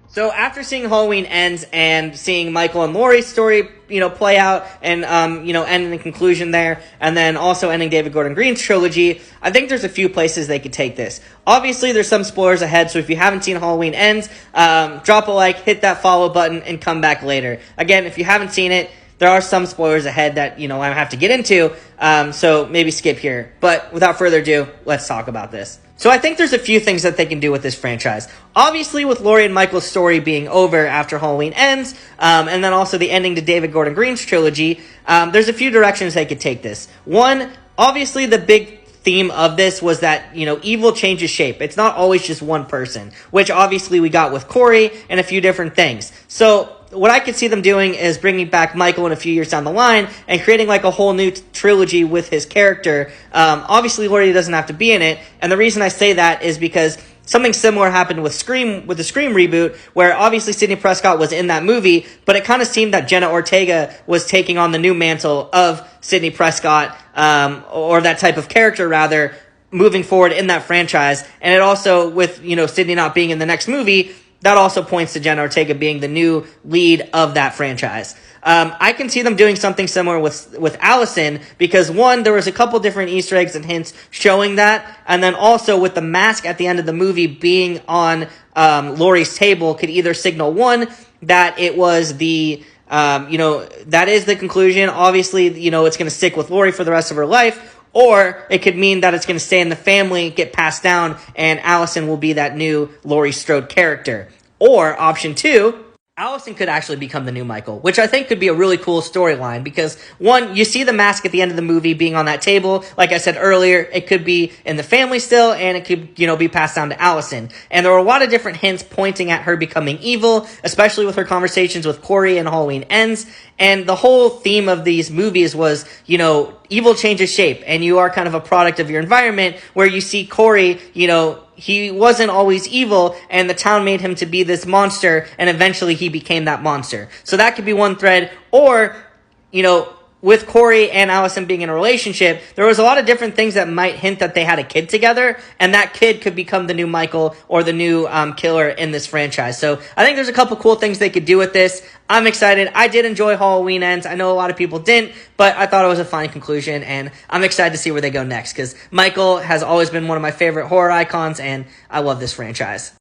So after seeing Halloween Ends and seeing Michael and Laurie's story, play out and, end in the conclusion there, and then also ending David Gordon Green's trilogy, I think there's a few places they could take this. Obviously, there's some spoilers ahead, so if you haven't seen Halloween Ends, drop a like, hit that follow button, and come back later. Again, if you haven't seen it, there are some spoilers ahead that, I have to get into, so maybe skip here. But without further ado, let's talk about this. So I think there's a few things that they can do with this franchise. Obviously, with Laurie and Michael's story being over after Halloween Ends, and then also the ending to David Gordon Green's trilogy, there's a few directions they could take this. One, obviously the big theme of this was that, evil changes shape. It's not always just one person, which obviously we got with Corey and a few different things. So what I could see them doing is bringing back Michael in a few years down the line and creating like a whole new trilogy with his character. Obviously, Laurie doesn't have to be in it, and the reason I say that is because something similar happened with the Scream reboot, where obviously Sidney Prescott was in that movie, but it kind of seemed that Jenna Ortega was taking on the new mantle of Sidney Prescott, or that type of character rather, moving forward in that franchise. And it also, with Sidney not being in the next movie, that also points to Jenna Ortega being the new lead of that franchise. I can see them doing something similar with Allison, because one, there was a couple different Easter eggs and hints showing that, and then also with the mask at the end of the movie being on Laurie's table could either signal one, that it was the that is the conclusion. Obviously, it's going to stick with Laurie for the rest of her life. Or it could mean that it's going to stay in the family, get passed down, and Allison will be that new Laurie Strode character. Or option two, Allison could actually become the new Michael, which I think could be a really cool storyline because, one, you see the mask at the end of the movie being on that table. Like I said earlier, it could be in the family still, and it could, be passed down to Allison. And there were a lot of different hints pointing at her becoming evil, especially with her conversations with Corey and Halloween Ends. And the whole theme of these movies was, evil changes shape, and you are kind of a product of your environment, where you see Corey, he wasn't always evil, and the town made him to be this monster, and eventually he became that monster. So that could be one thread. Or, with Corey and Allison being in a relationship, there was a lot of different things that might hint that they had a kid together, and that kid could become the new Michael or the new killer in this franchise. So I think there's a couple cool things they could do with this. I'm excited. I did enjoy Halloween Ends. I know a lot of people didn't, but I thought it was a fine conclusion, and I'm excited to see where they go next, because Michael has always been one of my favorite horror icons, and I love this franchise.